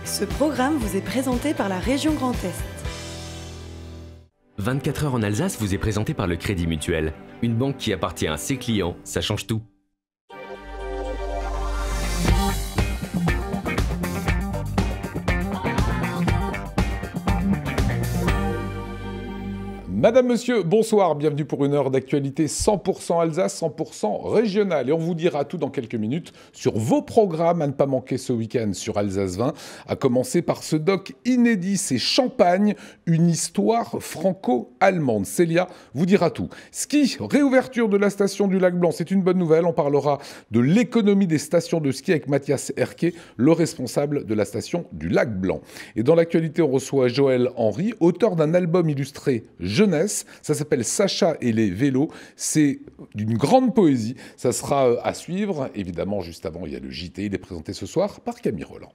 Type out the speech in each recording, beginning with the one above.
Ce programme vous est présenté par la région Grand Est. 24 heures en Alsace vous est présenté par le Crédit Mutuel. Une banque qui appartient à ses clients, ça change tout. Madame, Monsieur, bonsoir, bienvenue pour une heure d'actualité 100% Alsace, 100% régionale. Et on vous dira tout dans quelques minutes sur vos programmes à ne pas manquer ce week-end sur Alsace 20, à commencer par ce doc inédit, c'est Champagne, une histoire franco-allemande. Célia vous dira tout. Ski, réouverture de la station du Lac Blanc, c'est une bonne nouvelle. On parlera de l'économie des stations de ski avec Mathias Herquet, le responsable de la station du Lac Blanc. Et dans l'actualité, on reçoit Joël Henry, auteur d'un album illustré jeunesse. Ça s'appelle Sacha et les vélos. C'est d'une grande poésie. Ça sera à suivre. Évidemment, juste avant, il y a le JT. Il est présenté ce soir par Camille Roland.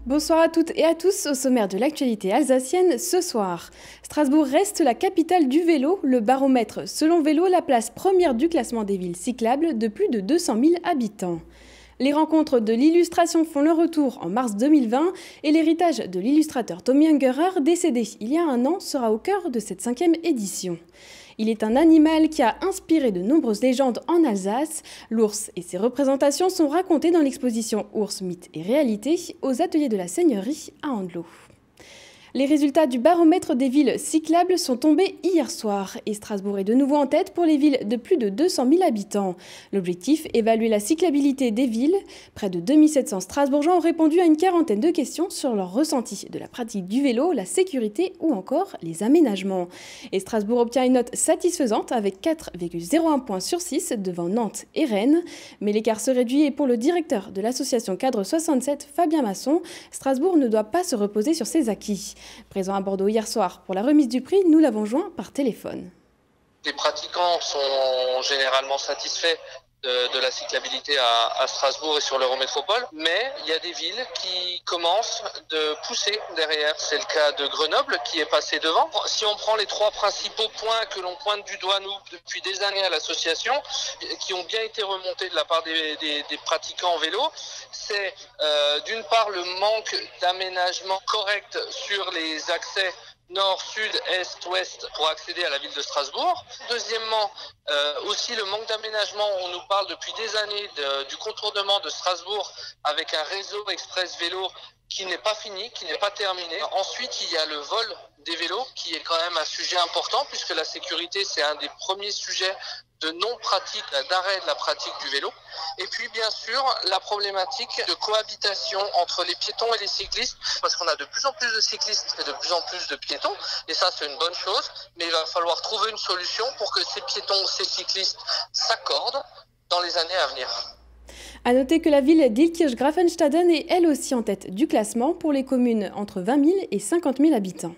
Bonsoir à toutes et à tous, au sommaire de l'actualité alsacienne ce soir. Strasbourg reste la capitale du vélo. Le baromètre Selon Vélo la place première du classement des villes cyclables de plus de 200 000 habitants. Les rencontres de l'illustration font leur retour en mars 2020 et l'héritage de l'illustrateur Tommy Ungerer, décédé il y a un an, sera au cœur de cette 5e édition. Il est un animal qui a inspiré de nombreuses légendes en Alsace. L'ours et ses représentations sont racontées dans l'exposition Ours, mythes et réalité aux ateliers de la Seigneurie à Andelot. Les résultats du baromètre des villes cyclables sont tombés hier soir et Strasbourg est de nouveau en tête pour les villes de plus de 200 000 habitants. L'objectif, évaluer la cyclabilité des villes. Près de 2700 Strasbourgeois ont répondu à une quarantaine de questions sur leur ressenti de la pratique du vélo, la sécurité ou encore les aménagements. Et Strasbourg obtient une note satisfaisante avec 4,01 points sur 6 devant Nantes et Rennes. Mais l'écart se réduit et pour le directeur de l'association Cadre 67, Fabien Masson, Strasbourg ne doit pas se reposer sur ses acquis. Présent à Bordeaux hier soir pour la remise du prix, nous l'avons joint par téléphone. Les pratiquants sont généralement satisfaits de la cyclabilité à Strasbourg et sur l'Eurométropole, mais il y a des villes qui commencent de pousser derrière. C'est le cas de Grenoble qui est passé devant. Si on prend les trois principaux points que l'on pointe du doigt, nous, depuis des années à l'association, qui ont bien été remontés de la part des pratiquants en vélo, c'est d'une part le manque d'aménagement correct sur les accès nord, sud, est, ouest pour accéder à la ville de Strasbourg. Deuxièmement, aussi le manque d'aménagement. On nous parle depuis des années du contournement de Strasbourg avec un réseau express vélo qui n'est pas fini, qui n'est pas terminé. Ensuite, il y a le vol des vélos qui est quand même un sujet important puisque la sécurité, c'est un des premiers sujets de non-pratique, d'arrêt de la pratique du vélo. Et puis, bien sûr, la problématique de cohabitation entre les piétons et les cyclistes, parce qu'on a de plus en plus de cyclistes et de plus en plus de piétons, et ça, c'est une bonne chose, mais il va falloir trouver une solution pour que ces piétons, ces cyclistes s'accordent dans les années à venir. A noter que la ville d'Illkirch-Grafenstaden est elle aussi en tête du classement pour les communes entre 20 000 et 50 000 habitants.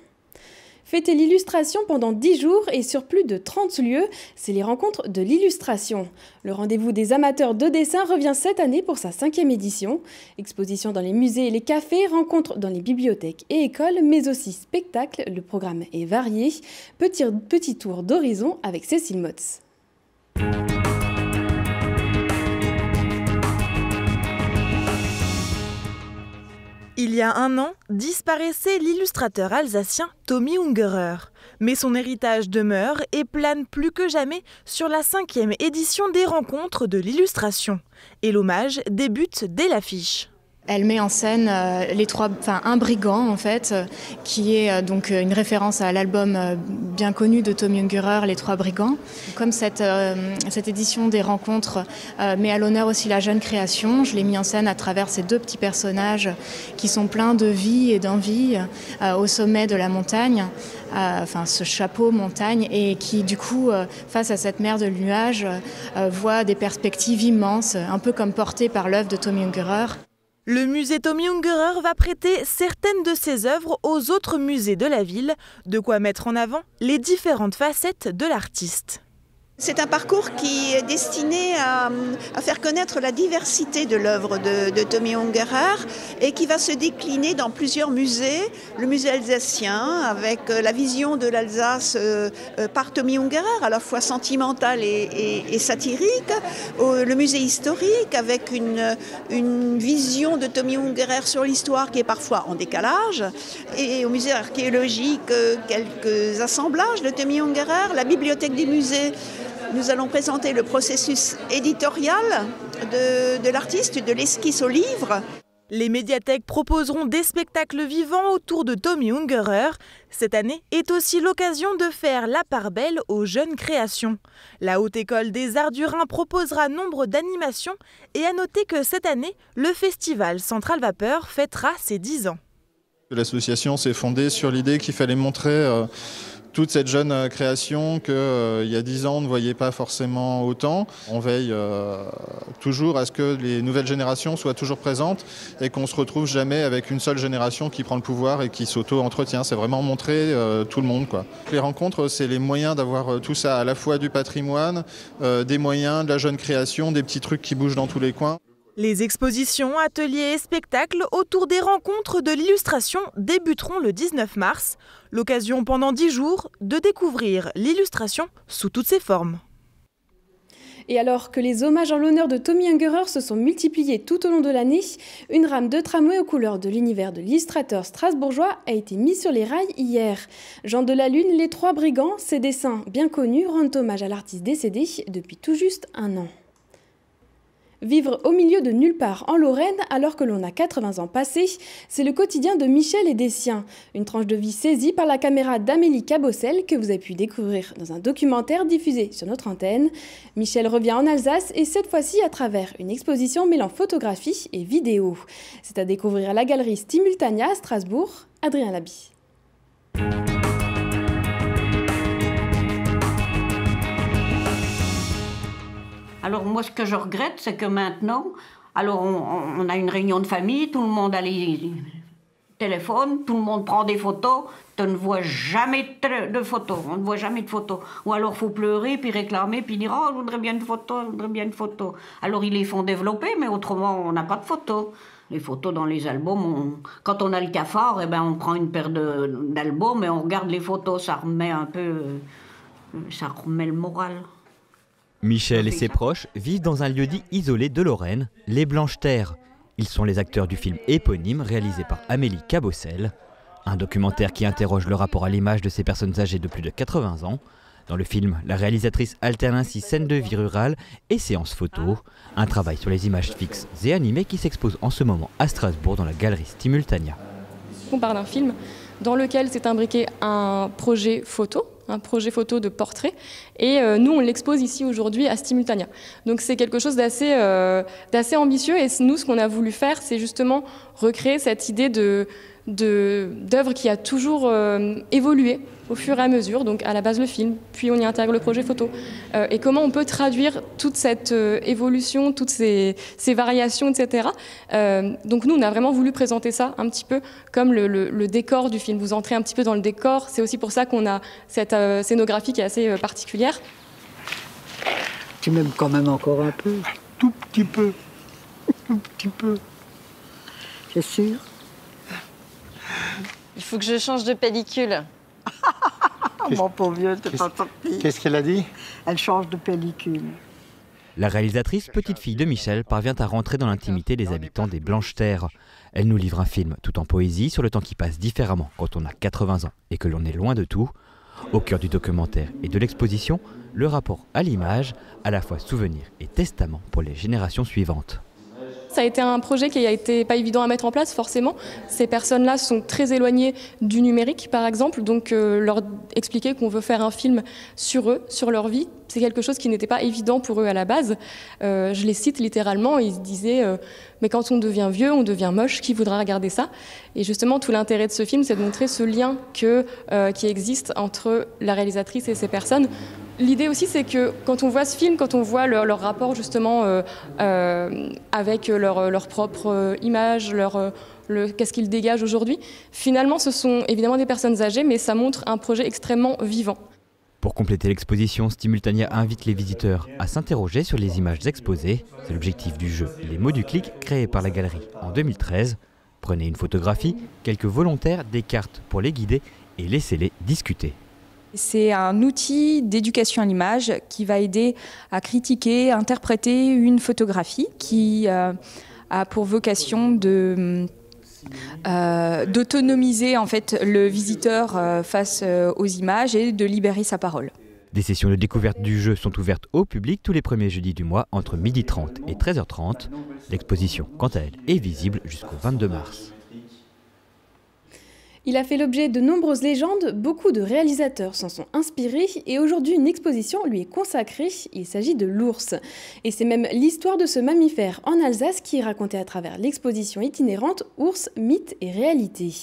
Fêter l'illustration pendant 10 jours et sur plus de 30 lieux, c'est les rencontres de l'illustration. Le rendez-vous des amateurs de dessin revient cette année pour sa 5e édition. Exposition dans les musées et les cafés, rencontres dans les bibliothèques et écoles, mais aussi spectacles. Le programme est varié. Petit tour d'horizon avec Cécile Motz. Il y a un an, disparaissait l'illustrateur alsacien Tommy Ungerer. Mais son héritage demeure et plane plus que jamais sur la 5e édition des rencontres de l'illustration. Et l'hommage débute dès l'affiche. Elle met en scène un brigand en fait, qui est donc une référence à l'album bien connu de Tommy Ungerer, Les Trois Brigands. Comme cette édition des rencontres met à l'honneur aussi la jeune création, je l'ai mis en scène à travers ces deux petits personnages qui sont pleins de vie et d'envie au sommet de la montagne, ce chapeau montagne, et qui du coup, face à cette mer de nuages, voient des perspectives immenses, un peu comme portées par l'œuvre de Tommy Ungerer. Le musée Tommy Ungerer va prêter certaines de ses œuvres aux autres musées de la ville, de quoi mettre en avant les différentes facettes de l'artiste. C'est un parcours qui est destiné à faire connaître la diversité de l'œuvre de Tommy Ungerer et qui va se décliner dans plusieurs musées. Le musée alsacien avec la vision de l'Alsace par Tommy Ungerer, à la fois sentimentale et satirique. Le musée historique avec une vision de Tommy Ungerer sur l'histoire qui est parfois en décalage. Et au musée archéologique, quelques assemblages de Tommy Ungerer. La bibliothèque des musées. Nous allons présenter le processus éditorial de l'artiste, de l'esquisse au livre. Les médiathèques proposeront des spectacles vivants autour de Tommy Ungerer. Cette année est aussi l'occasion de faire la part belle aux jeunes créations. La Haute École des Arts du Rhin proposera nombre d'animations et à noter que cette année, le festival Centrale Vapeur fêtera ses 10 ans. L'association s'est fondée sur l'idée qu'il fallait montrer toute cette jeune création qu'il y a 10 ans on ne voyait pas forcément autant. On veille toujours à ce que les nouvelles générations soient toujours présentes et qu'on ne se retrouve jamais avec une seule génération qui prend le pouvoir et qui s'auto-entretient. C'est vraiment montrer tout le monde, quoi. Les rencontres, c'est les moyens d'avoir tout ça, à la fois du patrimoine, des moyens, de la jeune création, des petits trucs qui bougent dans tous les coins. Les expositions, ateliers et spectacles autour des rencontres de l'illustration débuteront le 19 mars. L'occasion pendant 10 jours de découvrir l'illustration sous toutes ses formes. Et alors que les hommages en l'honneur de Tommy Ungerer se sont multipliés tout au long de l'année, une rame de tramway aux couleurs de l'univers de l'illustrateur strasbourgeois a été mise sur les rails hier. Jean de la Lune, Les Trois Brigands, ces dessins bien connus rendent hommage à l'artiste décédé depuis tout juste un an. Vivre au milieu de nulle part en Lorraine alors que l'on a 80 ans passés, c'est le quotidien de Michel et des siens. Une tranche de vie saisie par la caméra d'Amélie Cabossel que vous avez pu découvrir dans un documentaire diffusé sur notre antenne. Michel revient en Alsace et cette fois-ci à travers une exposition mêlant photographie et vidéo. C'est à découvrir à la galerie Stimultania à Strasbourg. Adrien Laby. Alors moi, ce que je regrette, c'est que maintenant, alors on a une réunion de famille, tout le monde a les téléphones, tout le monde prend des photos, tu ne vois jamais de photos, on ne voit jamais de photos. Ou alors il faut pleurer, puis réclamer, puis dire « Oh, je voudrais bien une photo, je voudrais bien une photo ». Alors ils les font développer, mais autrement, on n'a pas de photos. Les photos dans les albums, quand on a le cafard, eh ben, on prend une paire d'albums et on regarde les photos, ça remet un peu, ça remet le moral. Michel et ses proches vivent dans un lieu dit isolé de Lorraine, les Blanches Terres. Ils sont les acteurs du film éponyme réalisé par Amélie Cabossel. Un documentaire qui interroge le rapport à l'image de ces personnes âgées de plus de 80 ans. Dans le film, la réalisatrice alterne ainsi scènes de vie rurale et séances photos. Un travail sur les images fixes et animées qui s'expose en ce moment à Strasbourg dans la galerie Stimultania. On parle d'un film dans lequel s'est imbriqué un projet photo de portrait, et nous on l'expose ici aujourd'hui à Stimultania. Donc c'est quelque chose d'assez ambitieux, et nous ce qu'on a voulu faire, c'est justement recréer cette idée d'œuvre qui a toujours évolué au fur et à mesure, donc à la base le film, puis on y intègre le projet photo. Et comment on peut traduire toute cette évolution, toutes ces variations, etc. Donc nous, on a vraiment voulu présenter ça un petit peu comme le décor du film. Vous entrez un petit peu dans le décor, c'est aussi pour ça qu'on a cette scénographie qui est assez particulière. Tu m'aimes quand même encore un peu? Tout petit peu. Tout petit peu. C'est sûr? Il faut que je change de pellicule. Mon pauvre vieux, t'es pas sorti. Qu'est-ce qu'elle a dit? Elle change de pellicule. La réalisatrice, petite fille de Michel, parvient à rentrer dans l'intimité des habitants des Blanches Terres. Elle nous livre un film tout en poésie sur le temps qui passe différemment quand on a 80 ans et que l'on est loin de tout. Au cœur du documentaire et de l'exposition, le rapport à l'image, à la fois souvenir et testament pour les générations suivantes. Ça a été un projet qui a été pas évident à mettre en place, forcément. Ces personnes-là sont très éloignées du numérique, par exemple, donc leur expliquer qu'on veut faire un film sur eux, sur leur vie, c'est quelque chose qui n'était pas évident pour eux à la base. Je les cite littéralement, ils disaient mais quand on devient vieux, on devient moche, qui voudra regarder ça? Et justement, tout l'intérêt de ce film, c'est de montrer ce lien qui existe entre la réalisatrice et ces personnes. L'idée aussi, c'est que quand on voit ce film, quand on voit leur rapport justement avec leur propre image, qu'est-ce qu'ils dégagent aujourd'hui, finalement, ce sont évidemment des personnes âgées, mais ça montre un projet extrêmement vivant. Pour compléter l'exposition, Stimultania invite les visiteurs à s'interroger sur les images exposées. C'est l'objectif du jeu Les mots du clic, créé par la galerie en 2013. Prenez une photographie, quelques volontaires, des cartes pour les guider et laissez-les discuter. C'est un outil d'éducation à l'image qui va aider à critiquer, interpréter une photographie qui a pour vocation d'autonomiser en fait le visiteur face aux images et de libérer sa parole. Des sessions de découverte du jeu sont ouvertes au public tous les premiers jeudis du mois entre 12h30 et 13h30. L'exposition, quant à elle, est visible jusqu'au 22 mars. Il a fait l'objet de nombreuses légendes, beaucoup de réalisateurs s'en sont inspirés et aujourd'hui une exposition lui est consacrée, il s'agit de l'ours. Et c'est même l'histoire de ce mammifère en Alsace qui est racontée à travers l'exposition itinérante Ours, mythes et réalité.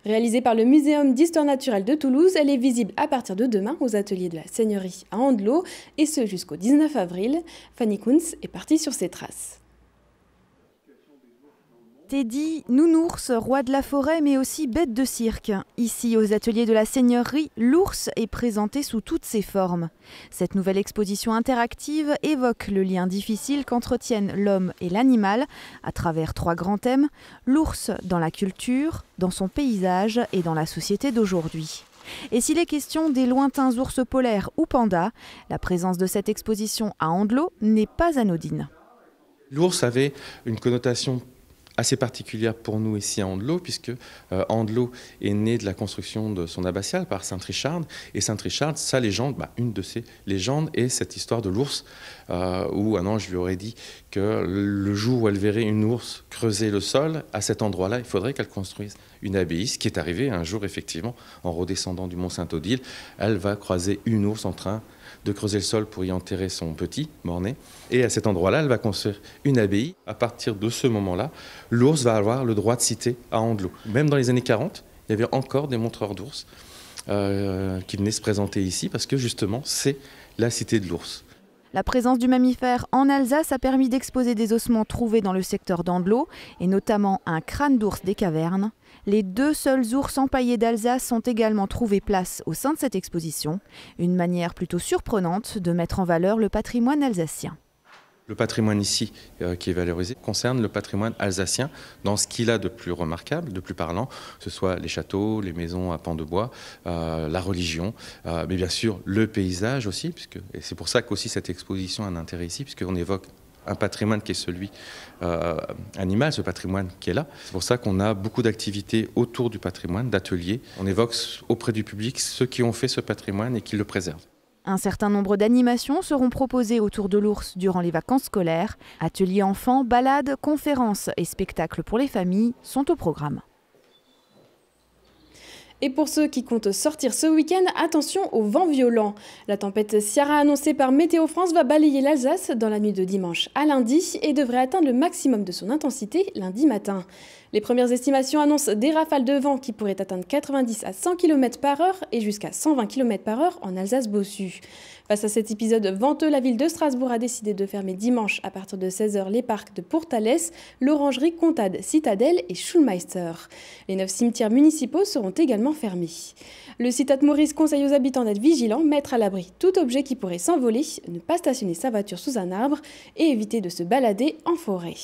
Réalisée par le Muséum d'Histoire Naturelle de Toulouse, elle est visible à partir de demain aux ateliers de la Seigneurie à Andelot et ce jusqu'au 19 avril. Fanny Kunz est partie sur ses traces. Teddy, nounours, roi de la forêt mais aussi bête de cirque. Ici, aux ateliers de la Seigneurie, l'ours est présenté sous toutes ses formes. Cette nouvelle exposition interactive évoque le lien difficile qu'entretiennent l'homme et l'animal à travers 3 grands thèmes, l'ours dans la culture, dans son paysage et dans la société d'aujourd'hui. Et s'il est question des lointains ours polaires ou pandas, la présence de cette exposition à Andelot n'est pas anodine. L'ours avait une connotation assez particulière pour nous ici à Andelot, puisque Andelot est né de la construction de son abbatiale par Saint Richard. Et Saint Richard, sa légende, une de ses légendes, est cette histoire de l'ours, où un ange lui aurait dit que le jour où elle verrait une ours creuser le sol, à cet endroit-là, il faudrait qu'elle construise une abbaye, ce qui est arrivé un jour, effectivement, en redescendant du mont Saint-Odile. Elle va croiser une ours en train de creuser le sol pour y enterrer son petit, mort-né. Et à cet endroit-là, elle va construire une abbaye. À partir de ce moment-là, l'ours va avoir le droit de citer à Andelot. Même dans les années 40, il y avait encore des montreurs d'ours qui venaient se présenter ici parce que justement, c'est la cité de l'ours. La présence du mammifère en Alsace a permis d'exposer des ossements trouvés dans le secteur d'Andelot et notamment un crâne d'ours des cavernes. Les 2 seuls ours empaillés d'Alsace ont également trouvé place au sein de cette exposition, une manière plutôt surprenante de mettre en valeur le patrimoine alsacien. Le patrimoine ici qui est valorisé concerne le patrimoine alsacien dans ce qu'il a de plus remarquable, de plus parlant, que ce soit les châteaux, les maisons à pans de bois, la religion, mais bien sûr le paysage aussi, et c'est pour ça qu'aussi cette exposition a un intérêt ici, puisqu'on évoque un patrimoine qui est celui animal, ce patrimoine qui est là. C'est pour ça qu'on a beaucoup d'activités autour du patrimoine, d'ateliers. On évoque auprès du public ceux qui ont fait ce patrimoine et qui le préservent. Un certain nombre d'animations seront proposées autour de l'ours durant les vacances scolaires. Ateliers enfants, balades, conférences et spectacles pour les familles sont au programme. Et pour ceux qui comptent sortir ce week-end, attention au vent violent. La tempête Ciara annoncée par Météo France va balayer l'Alsace dans la nuit de dimanche à lundi et devrait atteindre le maximum de son intensité lundi matin. Les premières estimations annoncent des rafales de vent qui pourraient atteindre 90 à 100 km/h et jusqu'à 120 km/h en Alsace-Bossu. Face à cet épisode venteux, la ville de Strasbourg a décidé de fermer dimanche à partir de 16h les parcs de Pourtalès, l'Orangerie, Comtade, Citadelle et Schulmeister. Les 9 cimetières municipaux seront également fermés. Le Citat Maurice conseille aux habitants d'être vigilants, mettre à l'abri tout objet qui pourrait s'envoler, ne pas stationner sa voiture sous un arbre et éviter de se balader en forêt.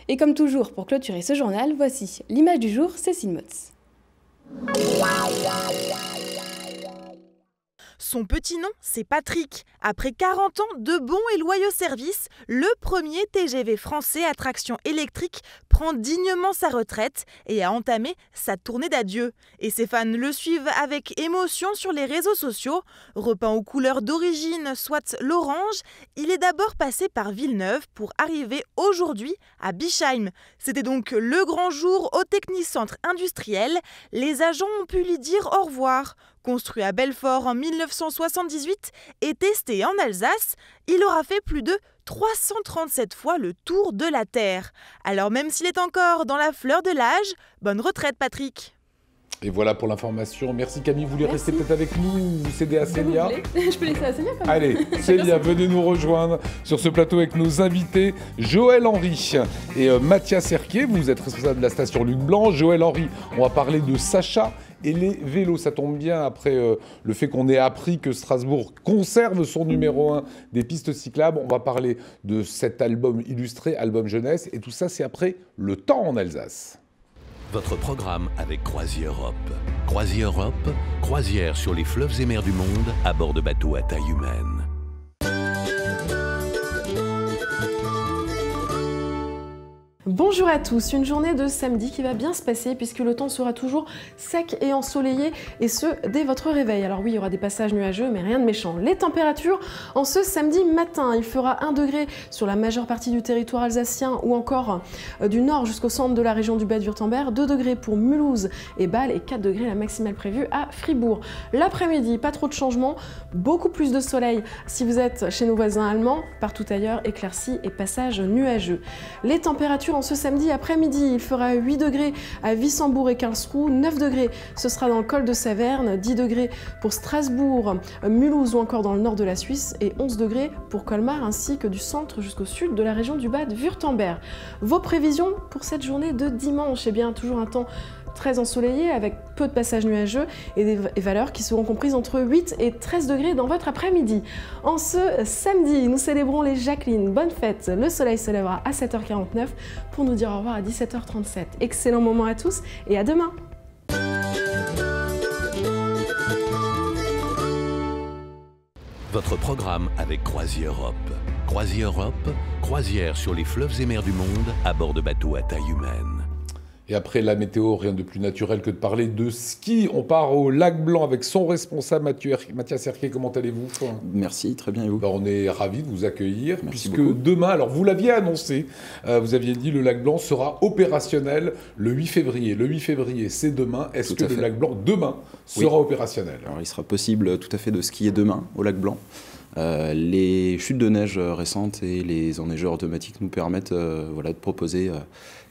Et comme toujours, pour clôturer ce journal, voici l'image du jour, Cécile Motz. Son petit nom, c'est Patrick. Après 40 ans de bons et loyaux services, le premier TGV français à traction électrique prend dignement sa retraite et a entamé sa tournée d'adieu. Et ses fans le suivent avec émotion sur les réseaux sociaux. Repeint aux couleurs d'origine, soit l'orange, il est d'abord passé par Villeneuve pour arriver aujourd'hui à Bischheim. C'était donc le grand jour au Technicentre industriel. Les agents ont pu lui dire au revoir. Construit à Belfort en 1978 et testé en Alsace, il aura fait plus de 337 fois le tour de la Terre. Alors même s'il est encore dans la fleur de l'âge, bonne retraite Patrick. Et voilà pour l'information. Merci Camille, vous voulez rester peut-être avec nous ou vous cédez à Célia? Je peux laisser à Célia quand même. Allez, Célia, venez nous rejoindre sur ce plateau avec nos invités Joël Henry et Mathias Herquier. Vous êtes responsable de la station Luc Blanc. Joël Henry, on va parler de Sacha et les vélos. Ça tombe bien après le fait qu'on ait appris que Strasbourg conserve son numéro 1 des pistes cyclables. On va parler de cet album illustré, album jeunesse, et tout ça c'est après le temps en Alsace. Votre programme avec CroisiEurope. CroisiEurope, croisière sur les fleuves et mers du monde à bord de bateaux à taille humaine. Bonjour à tous, une journée de samedi qui va bien se passer puisque le temps sera toujours sec et ensoleillé et ce dès votre réveil. Alors oui, il y aura des passages nuageux mais rien de méchant. Les températures en ce samedi matin, il fera 1 degré sur la majeure partie du territoire alsacien ou encore du nord jusqu'au centre de la région du Bade-Wurtemberg, 2 degrés pour Mulhouse et Bâle et 4 degrés la maximale prévue à Fribourg. L'après-midi, pas trop de changements, beaucoup plus de soleil si vous êtes chez nos voisins allemands, partout ailleurs éclaircies et passages nuageux. Les températures en ce samedi après-midi, il fera 8 degrés à Wissembourg et Karlsruhe, 9 degrés, ce sera dans le col de Saverne, 10 degrés pour Strasbourg, Mulhouse ou encore dans le nord de la Suisse et 11 degrés pour Colmar ainsi que du centre jusqu'au sud de la région du Bade-Wurtemberg. Vos prévisions pour cette journée de dimanche, eh bien toujours un temps très ensoleillé avec peu de passages nuageux et des valeurs qui seront comprises entre 8 et 13 degrés dans votre après-midi. En ce samedi, nous célébrons les Jacqueline. Bonne fête! Le soleil se lèvera à 7h49 pour nous dire au revoir à 17h37. Excellent moment à tous et à demain! Votre programme avec CroisiEurope. CroisiEurope, croisière sur les fleuves et mers du monde à bord de bateaux à taille humaine. Et après la météo, rien de plus naturel que de parler de ski. On part au Lac Blanc avec son responsable Mathias Herquier. Comment allez-vous? Merci, très bien et vous? On est ravis de vous accueillir. Merci puisque beaucoup. Demain, alors vous l'aviez annoncé, vous aviez dit le Lac Blanc sera opérationnel le 8 février. Le 8 février, c'est demain. Est-ce que le Lac Blanc, demain, sera opérationnel? Alors, il sera possible tout à fait de skier demain au Lac Blanc. Les chutes de neige récentes et les enneigeurs automatiques nous permettent de proposer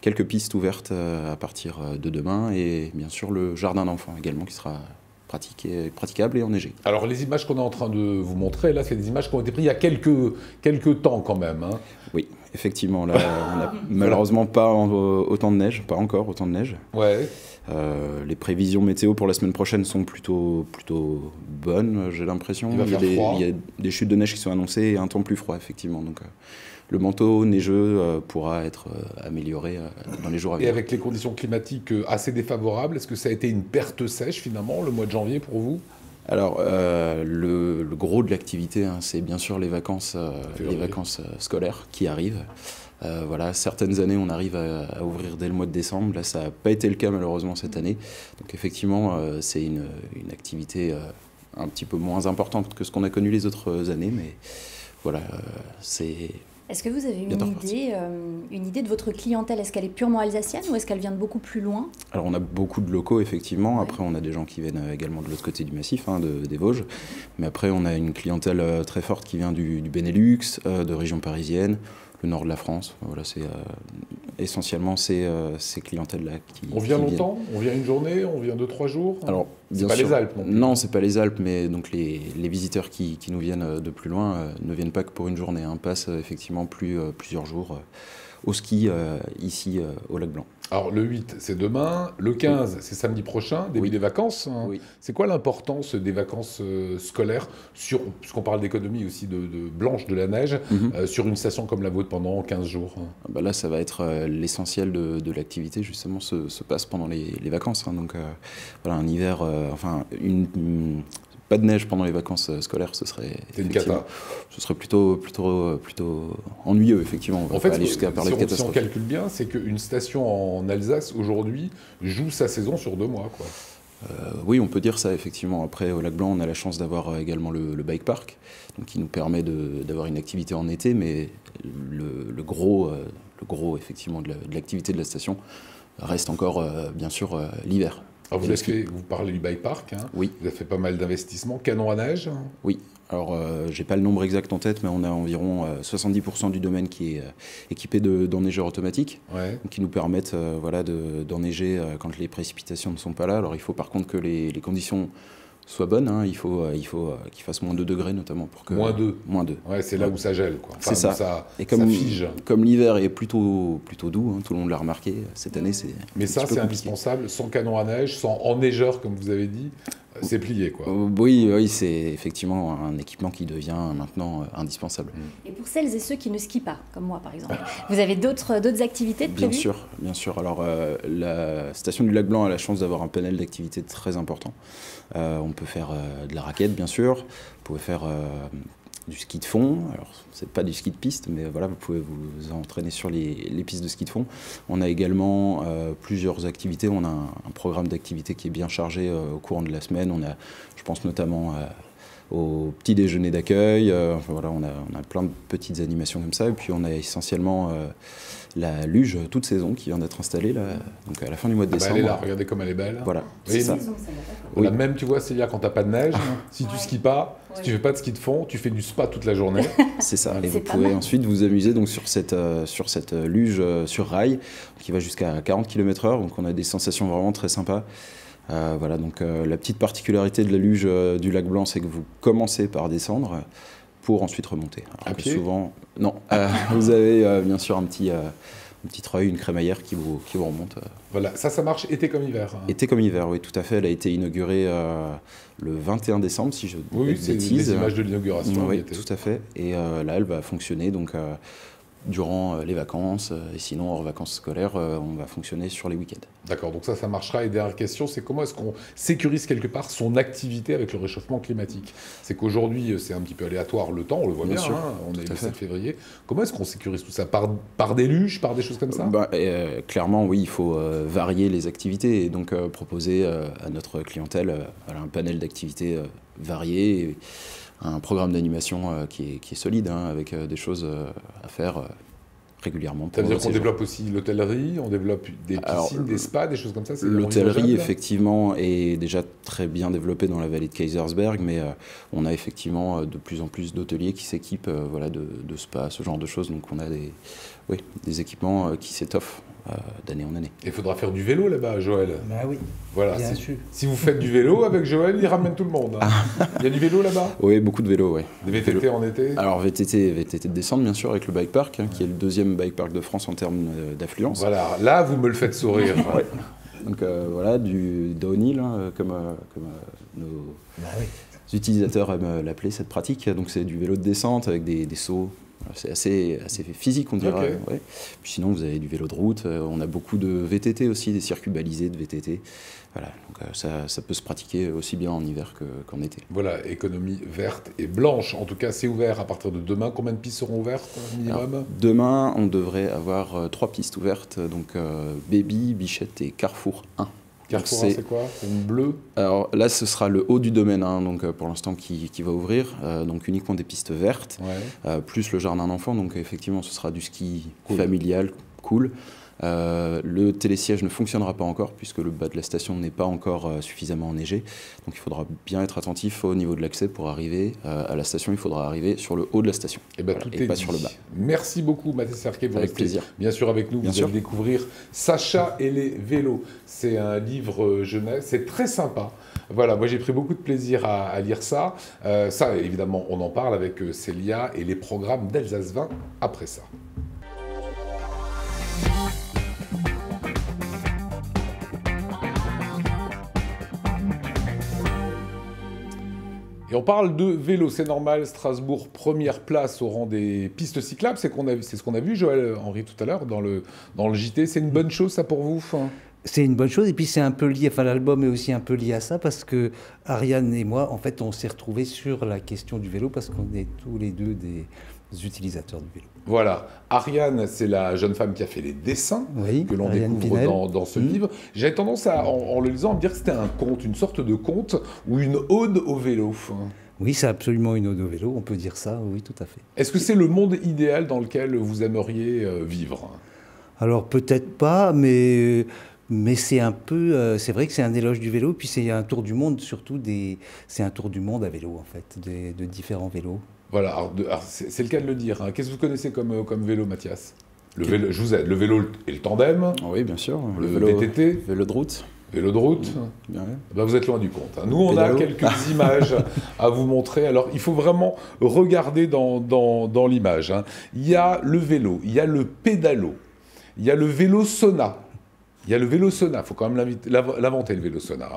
quelques pistes ouvertes à partir de demain et bien sûr le jardin d'enfants également qui sera praticable et enneigé. Alors les images qu'on est en train de vous montrer, là c'est des images qui ont été prises il y a quelques temps quand même. Hein. Oui, effectivement, là on n'a malheureusement pas autant de neige, pas encore autant de neige. Ouais. Les prévisions météo pour la semaine prochaine sont plutôt bonnes, j'ai l'impression. Il y a des chutes de neige qui sont annoncées et un temps plus froid, effectivement. Donc, le manteau neigeux pourra être amélioré dans les jours à venir. Et avec les conditions climatiques assez défavorables, est-ce que ça a été une perte sèche finalement le mois de janvier pour vous? Alors, le gros de l'activité, c'est bien sûr les vacances scolaires qui arrivent. Certaines années, on arrive à ouvrir dès le mois de décembre. Là, ça n'a pas été le cas malheureusement cette année. Donc effectivement, c'est une activité un petit peu moins importante que ce qu'on a connu les autres années. Mais voilà, c'est... Est-ce que vous avez une idée de votre clientèle? Est-ce qu'elle est purement alsacienne ou est-ce qu'elle vient de beaucoup plus loin? Alors on a beaucoup de locaux effectivement, après on a des gens qui viennent également de l'autre côté du massif, des Vosges, mais après on a une clientèle très forte qui vient du Benelux, de région parisienne, le nord de la France. Voilà, c'est essentiellement ces clientèles-là qui On vient longtemps? On vient une journée? On vient 2-3 jours? Alors, c'est pas les Alpes non plus. Non, c'est pas les Alpes, mais donc les visiteurs qui nous viennent de plus loin ne viennent pas que pour une journée, passent effectivement plusieurs jours au ski ici au Lac Blanc. Alors le 8, c'est demain, le 15, c'est samedi prochain, début des vacances. Hein. Oui. C'est quoi l'importance des vacances scolaires, puisqu'on parle d'économie aussi de blanche de la neige, sur une station comme la vôtre pendant 15 jours? Là, ça va être l'essentiel de l'activité, justement, se passe pendant les vacances. Donc un hiver, pas de neige pendant les vacances scolaires, ce serait une cata. Ce serait plutôt ennuyeux, effectivement. En fait, si on calcule bien, c'est qu'une station en Alsace, aujourd'hui, joue sa saison sur 2 mois, quoi. Oui, on peut dire ça, effectivement. Après, au Lac Blanc, on a la chance d'avoir également le bike park, donc qui nous permet d'avoir une activité en été, mais le gros effectivement, de l'activité de la station reste encore, bien sûr, l'hiver. Alors vous parlez du bike park, hein. Oui. Vous avez fait pas mal d'investissements. Canon à neige? Oui. Alors, j'ai pas le nombre exact en tête, mais on a environ 70% du domaine qui est équipé d'enneigeurs automatiques, donc qui nous permettent d'enneiger quand les précipitations ne sont pas là. Alors, il faut par contre que les conditions soit bonne. Hein. Il faut qu'il fasse moins 2 degrés notamment pour que... Moins 2. Ouais, c'est là où ça gèle, quoi. Enfin, c'est ça. Et comme, ça fige. Comme l'hiver est plutôt doux, hein, tout le monde l'a remarqué, cette année c'est... Mais ça, c'est indispensable, sans canon à neige, sans enneigeur, comme vous avez dit, c'est plié, quoi. Oui, c'est effectivement un équipement qui devient maintenant indispensable. Et pour celles et ceux qui ne skient pas, comme moi par exemple, vous avez d'autres activités prévues ? Bien sûr. Alors, la station du Lac Blanc a la chance d'avoir un panel d'activités très important. On peut faire de la raquette, bien sûr. Vous pouvez faire du ski de fond. Alors, c'est pas du ski de piste, mais voilà, vous pouvez vous entraîner sur les pistes de ski de fond. On a également plusieurs activités. On a un programme d'activités qui est bien chargé au courant de la semaine. Je pense notamment au petit déjeuner d'accueil. Voilà, on a plein de petites animations comme ça. Et puis, on a essentiellement la luge toute saison qui vient d'être installée là, donc à la fin du mois de décembre. Elle est là, regardez comme elle est belle. Voilà, c'est ça. Voilà, même, tu vois, c'est-à-dire quand t'as pas de neige, si tu skis pas, si tu fais pas de ski de fond, tu fais du spa toute la journée. C'est ça. Et vous pouvez ensuite vous amuser donc sur cette luge sur rail qui va jusqu'à 40 km/h. Donc on a des sensations vraiment très sympas. Voilà, donc la petite particularité de la luge du Lac Blanc, c'est que vous commencez par descendre pour ensuite remonter. Alors que souvent, non, vous avez bien sûr un petit treuil, une crémaillère qui vous remonte. Voilà, ça marche été comme hiver. Hein. Été comme hiver, oui, tout à fait. Elle a été inaugurée le 21 décembre, si je ne dis pas de bêtises. Oui, c'est des images de l'inauguration. Oui, tout à fait. Et là, elle va fonctionner donc durant les vacances, et sinon hors vacances scolaires, on va fonctionner sur les week-ends. D'accord, donc ça marchera. Et dernière question, c'est comment est-ce qu'on sécurise quelque part son activité avec le réchauffement climatique? C'est qu'aujourd'hui, c'est un petit peu aléatoire le temps, on le voit bien, hein, on est le 7 février. Comment est-ce qu'on sécurise tout ça? Par des luges, par des choses comme ça? Clairement, oui, il faut varier les activités et donc proposer à notre clientèle un panel d'activités variées. Et un programme d'animation qui est solide, hein, avec des choses à faire régulièrement. C'est-à-dire qu'on développe aussi l'hôtellerie, on développe des piscines, des spas, des choses comme ça? L'hôtellerie, effectivement, est déjà très bien développée dans la vallée de Kaysersberg, mais on a effectivement de plus en plus d'hôteliers qui s'équipent de spas, ce genre de choses. Donc on a des équipements qui s'étoffent d'année en année. Il faudra faire du vélo là-bas, Joël. Bah oui, voilà, bien sûr. Si vous faites du vélo avec Joël, il ramène tout le monde. Hein. Il y a du vélo là-bas? Oui, beaucoup de vélos, oui. Des VTT en été? Alors VTT de descente, bien sûr, avec le bike park, qui est le deuxième bike park de France en termes d'affluence. Voilà, là, vous me le faites sourire. Ouais. Donc voilà, du downhill, comme nos utilisateurs aiment l'appeler, cette pratique. Donc c'est du vélo de descente avec des sauts. C'est assez physique, on dirait. Okay. Ouais. Puis sinon, vous avez du vélo de route. On a beaucoup de VTT aussi, des circuits balisés de VTT. Voilà, donc ça peut se pratiquer aussi bien en hiver qu'en été. Voilà, économie verte et blanche. En tout cas, c'est ouvert à partir de demain. Combien de pistes seront ouvertes minimum? Alors, demain, on devrait avoir 3 pistes ouvertes. Donc Baby, Bichette et Carrefour 1. Carrefour 1, c'est quoi? C'est une bleue? Alors là, ce sera le haut du domaine, hein, donc pour l'instant qui va ouvrir, donc uniquement des pistes vertes, plus le jardin d'enfants, donc effectivement ce sera du ski familial, cool. Le télésiège ne fonctionnera pas encore puisque le bas de la station n'est pas encore suffisamment enneigé, donc il faudra bien être attentif au niveau de l'accès pour arriver à la station. Il faudra arriver sur le haut de la station et pas sur le bas. Merci beaucoup Mathis Serquet, vous restez plaisir. Bien sûr avec nous, vous allez découvrir Sacha et les vélos. C'est un livre jeunesse, c'est très sympa. Voilà, moi j'ai pris beaucoup de plaisir à lire ça. Ça évidemment on en parle avec Célia et les programmes d'Alsace 20 après ça. Et on parle de vélo, c'est normal, Strasbourg, première place au rang des pistes cyclables, c'est ce qu'on a vu Joël Henry tout à l'heure dans le JT, c'est une bonne chose ça pour vous? C'est une bonne chose et puis c'est un peu lié, l'album est aussi un peu lié à ça parce que Ariane et moi, en fait, on s'est retrouvés sur la question du vélo parce qu'on est tous les deux des utilisateurs du vélo. Voilà, Ariane, c'est la jeune femme qui a fait les dessins que l'on découvre dans ce livre. J'avais tendance en le lisant à me dire que c'était un conte, une sorte de conte ou une ode au vélo. Oui, c'est absolument une ode au vélo, on peut dire ça, oui, tout à fait. Est-ce que c'est le monde idéal dans lequel vous aimeriez vivre? Alors peut-être pas, mais c'est un peu, c'est vrai que c'est un éloge du vélo, puis c'est un tour du monde, surtout c'est un tour du monde à vélo en fait, de différents vélos. Voilà, alors c'est le cas de le dire. Hein. Qu'est-ce que vous connaissez comme vélo, Mathias? Vélo, je vous aide. Le vélo et le tandem. Oui, bien sûr. Le VTT. Vélo de route. Vélo de route, vous êtes loin du compte. Nous, on a quelques images à vous montrer. Alors, il faut vraiment regarder dans l'image. Il y a le vélo, il y a le pédalo, il y a le vélo sauna. Il y a le vélo sauna, il faut quand même l'inventer, le vélo sauna.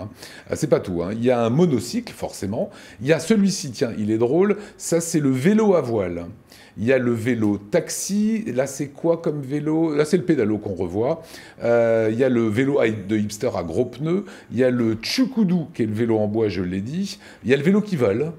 C'est pas tout. Il y a un monocycle, forcément. Il y a celui-ci, tiens, il est drôle. Ça, c'est le vélo à voile. Il y a le vélo taxi. Là, c'est quoi comme vélo? Là, c'est le pédalo qu'on revoit. Il y a le vélo de hipster à gros pneus. Il y a le tchukoudou, qui est le vélo en bois, je l'ai dit. Il y a le vélo qui vole.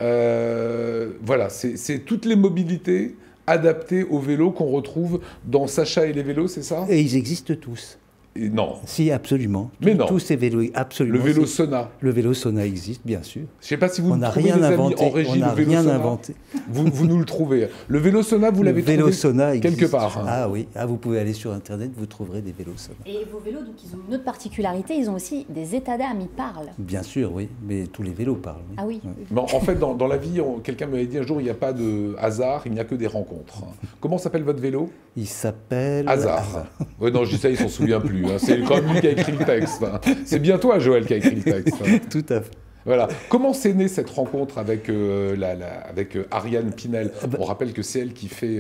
Voilà, c'est toutes les mobilités adaptées au vélo qu'on retrouve dans Sacha et les vélos, c'est ça? Et ils existent tous. Et non. Si, absolument. Mais non. Tous ces vélos, absolument. Le vélo sauna. Le vélo sauna existe, bien sûr. Je ne sais pas si vous on nous trouvez, les amis, en régie, le vélo sauna. Inventé. Vous nous le trouvez. Le vélo sauna, vous l'avez trouvé sauna quelque part. Ah oui, vous pouvez aller sur Internet, vous trouverez des vélos sauna. Et vos vélos, donc, ils ont une autre particularité, ils ont aussi des états d'âme, ils parlent. Bien sûr, oui, mais tous les vélos parlent. Oui. Ah oui. Ouais. Bon, en fait, dans la vie, quelqu'un m'avait dit un jour, il n'y a pas de hasard, il n'y a que des rencontres. Comment s'appelle votre vélo? Il s'appelle... Hasard. Ouais, non, je dis ça, il ne s'en souvient plus. C'est quand même lui qui a écrit le texte. C'est bien toi, Joël, qui a écrit le texte. Tout à fait. Voilà. Comment s'est née cette rencontre avec, avec Ariane Pinel? On rappelle que c'est elle qui fait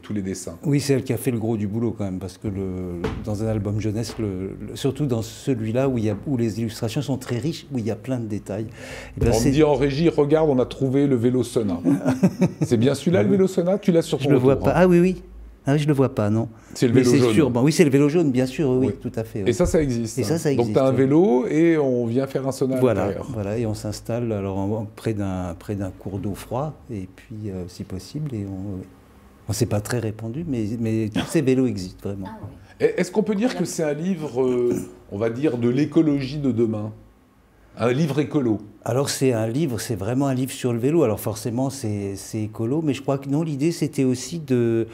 tous les dessins. Oui, c'est elle qui a fait le gros du boulot quand même, parce que dans un album jeunesse, surtout dans celui-là où les illustrations sont très riches, où il y a plein de détails. On me dit en régie, regarde, on a trouvé le vélo sauna. C'est bien celui-là, le vélo sauna? Tu l'as sur ton Je le vois pas. Ah oui, oui. Ah oui, je ne le vois pas, non. C'est le vélo jaune. Sûr. Bon, oui, c'est le vélo jaune, bien sûr, oui, tout à fait. Oui. Et ça existe. Et ça existe. Donc tu as un vélo et on vient faire un sauna à l'intérieur. Voilà, et on s'installe près d'un cours d'eau froid, et puis, si possible, et c'est pas très répandu, mais tous ces vélos existent vraiment. Ah, oui. Est-ce qu'on peut dire que c'est un livre, on va dire, de l'écologie de demain? Un livre écolo? Alors c'est vraiment un livre sur le vélo. Alors forcément c'est écolo, mais je crois que non, l'idée c'était aussi de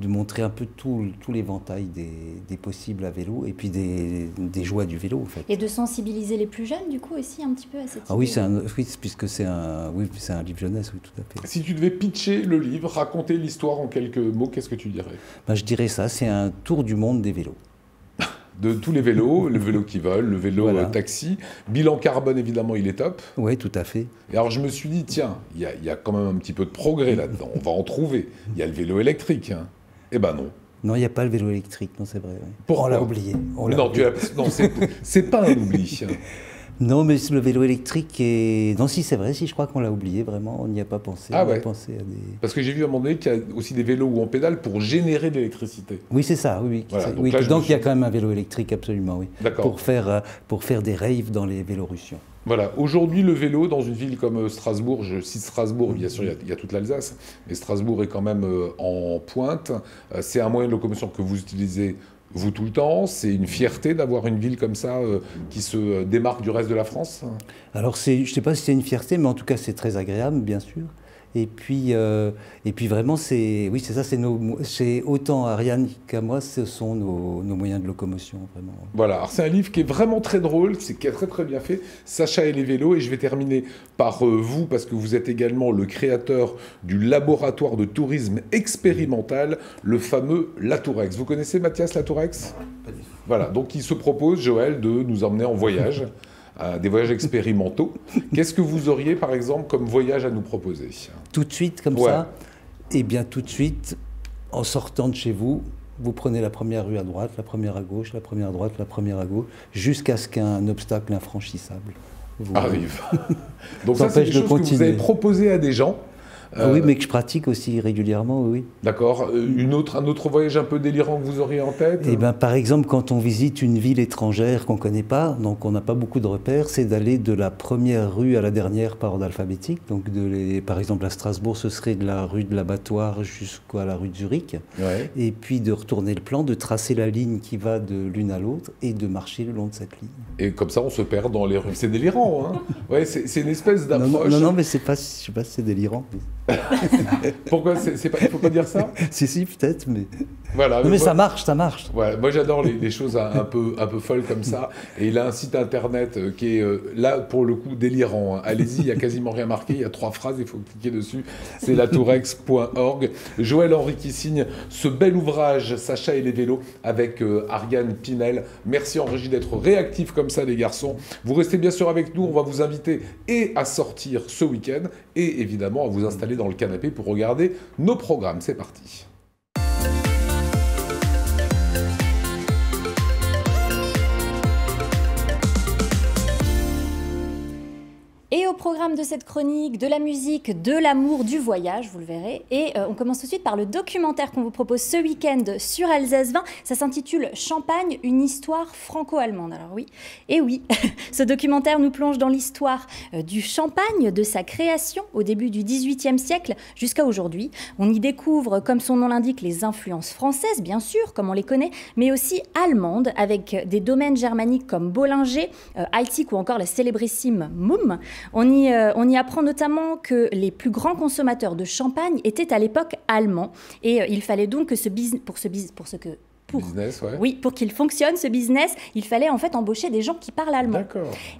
montrer un peu tout l'éventail des possibles à vélo et puis des joies du vélo en fait. Et de sensibiliser les plus jeunes du coup aussi un petit peu à cette idée. Ah oui, puisque c'est un livre jeunesse, oui, tout à fait. Si tu devais pitcher le livre, raconter l'histoire en quelques mots, qu'est-ce que tu dirais? Je dirais ça, c'est un tour du monde des vélos. De tous les vélos, le vélo qui vole, le vélo taxi. Bilan carbone, évidemment, il est top. Oui, tout à fait. Et alors, je me suis dit, tiens, il y a quand même un petit peu de progrès là-dedans. On va en trouver. Il y a le vélo électrique. Eh ben non. Non, il n'y a pas le vélo électrique, non, c'est vrai. Oui. Pourquoi? On l'a oublié. Non, c'est pas un oubli. Non, mais le vélo électrique est... Non, si, c'est vrai, je crois qu'on l'a oublié, vraiment, on n'y a pas pensé. Ah ouais. Pensé à des... Parce que j'ai vu à un moment donné qu'il y a aussi des vélos où on pédale pour générer de l'électricité. Oui, c'est ça, oui. Voilà, donc il y a quand même un vélo électrique, absolument, oui. D'accord. Pour faire des raves dans les Vélorussions. Voilà, aujourd'hui le vélo dans une ville comme Strasbourg, je cite Strasbourg, bien sûr il y a toute l'Alsace, mais Strasbourg est quand même en pointe. C'est un moyen de locomotion que vous utilisez vous tout le temps. C'est une fierté d'avoir une ville comme ça qui se démarque du reste de la France? Alors je ne sais pas si c'est une fierté, mais en tout cas c'est très agréable, bien sûr. Et puis vraiment, c'est ça, c'est autant Ariane qu'à moi, ce sont nos moyens de locomotion, vraiment. Voilà, alors c'est un livre qui est vraiment très drôle, qui est très très bien fait, Sacha et les vélos, et je vais terminer par vous, parce que vous êtes également le créateur du laboratoire de tourisme expérimental, le fameux Latourex. Vous connaissez Mathias Latourex? Pas du tout. Voilà, donc il se propose, Joël, de nous emmener en voyage. Des voyages expérimentaux. Qu'est-ce que vous auriez, par exemple, comme voyage à nous proposer? Tout de suite, comme ça? Eh bien, tout de suite, en sortant de chez vous, vous prenez la première rue à droite, la première à gauche, la première à droite, la première à gauche, jusqu'à ce qu'un obstacle infranchissable arrive. Donc ça, c'est des choses que vous avez proposées à des gens. Oui, mais que je pratique aussi régulièrement, oui. D'accord. Un autre voyage un peu délirant que vous auriez en tête? Eh bien, par exemple, quand on visite une ville étrangère qu'on ne connaît pas, donc on n'a pas beaucoup de repères, c'est d'aller de la première rue à la dernière par ordre alphabétique. Donc, par exemple, à Strasbourg, ce serait de la rue de l'Abattoir jusqu'à la rue de Zurich. Ouais. Et puis de retourner le plan, de tracer la ligne qui va de l'une à l'autre et de marcher le long de cette ligne. Et comme ça, on se perd dans les rues. C'est délirant, hein? Ouais, c'est une espèce d'approche. Non, mais je ne sais pas si c'est délirant. Pourquoi il ne faut pas dire ça? Si, peut-être, mais... Voilà, non, mais ça marche, ça marche. Ouais, moi j'adore les choses un peu folles comme ça. Et il a un site internet qui est là pour le coup délirant. Hein. Allez-y, il n'y a quasiment rien marqué, il y a 3 phrases, il faut cliquer dessus. C'est latourex.org. Joël Henry qui signe ce bel ouvrage, Sacha et les vélos, avec Ariane Pinel. Merci en régie d'être réactifs comme ça les garçons. Vous restez bien sûr avec nous, on va vous inviter et à sortir ce week-end et évidemment à vous installer dans le canapé pour regarder nos programmes. C'est parti. Et au programme de cette chronique, de la musique, de l'amour, du voyage, vous le verrez. Et on commence tout de suite par le documentaire qu'on vous propose ce week-end sur Alsace 20. Ça s'intitule « Champagne, une histoire franco-allemande ». Alors oui, et oui, ce documentaire nous plonge dans l'histoire du champagne, de sa création au début du XVIIIe siècle jusqu'à aujourd'hui. On y découvre, comme son nom l'indique, les influences françaises, bien sûr, comme on les connaît, mais aussi allemandes, avec des domaines germaniques comme Bollinger, Heidsieck ou encore la célébrissime Mumm. On y apprend notamment que les plus grands consommateurs de champagne étaient à l'époque allemands. Et il fallait donc que pour qu'il fonctionne, ce business, il fallait en fait embaucher des gens qui parlent allemand.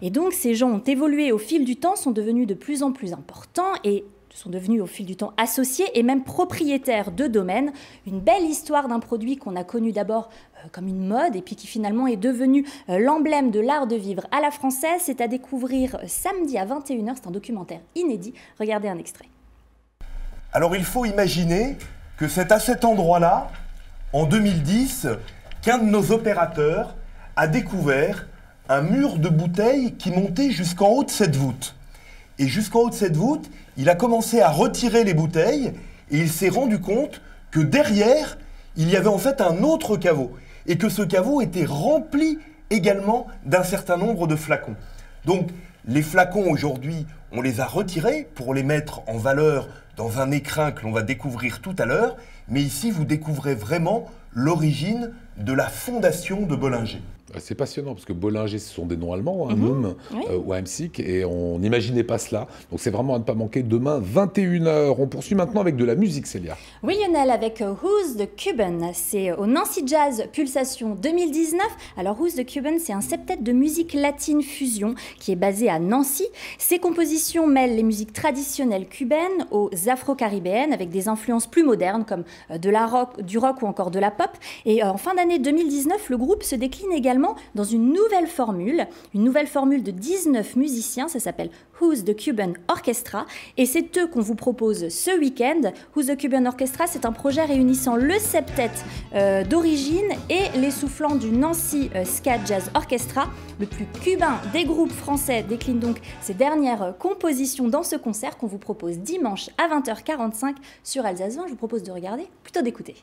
Et donc, ces gens ont évolué au fil du temps, sont devenus de plus en plus importants et sont devenus au fil du temps associés et même propriétaires de domaines. Une belle histoire d'un produit qu'on a connu d'abord comme une mode et puis qui finalement est devenu l'emblème de l'art de vivre à la française. C'est à découvrir samedi à 21h, c'est un documentaire inédit. Regardez un extrait. Alors il faut imaginer que c'est à cet endroit-là, en 2010, qu'un de nos opérateurs a découvert un mur de bouteilles qui montait jusqu'en haut de cette voûte. Et jusqu'en haut de cette voûte, il a commencé à retirer les bouteilles et il s'est rendu compte que derrière, il y avait en fait un autre caveau et que ce caveau était rempli également d'un certain nombre de flacons. Donc, les flacons aujourd'hui, on les a retirés pour les mettre en valeur dans un écrin que l'on va découvrir tout à l'heure, mais ici, vous découvrez vraiment l'origine de la fondation de Bollinger. C'est passionnant parce que Bollinger, ce sont des noms allemands, hein, Mumm ou Heidsieck, et on n'imaginait pas cela. Donc c'est vraiment à ne pas manquer demain, 21h. On poursuit maintenant avec de la musique, Célia. Oui, Lionel, avec Who's the Cuban. C'est au Nancy Jazz Pulsation 2019. Alors Who's the Cuban, c'est un septet de musique latine fusion qui est basé à Nancy. Ses compositions mêlent les musiques traditionnelles cubaines aux afro-caribéennes avec des influences plus modernes comme du rock ou encore de la pop. Et en fin d'année 2019, le groupe se décline également dans une nouvelle formule de 19 musiciens, ça s'appelle Who's the Cuban Orchestra, et c'est eux qu'on vous propose ce week-end. Who's the Cuban Orchestra, c'est un projet réunissant le septet d'origine et les soufflants du Nancy Ska Jazz Orchestra. Le plus cubain des groupes français décline donc ses dernières compositions dans ce concert qu'on vous propose dimanche à 20h45 sur Alsace 20. Je vous propose de regarder, plutôt d'écouter.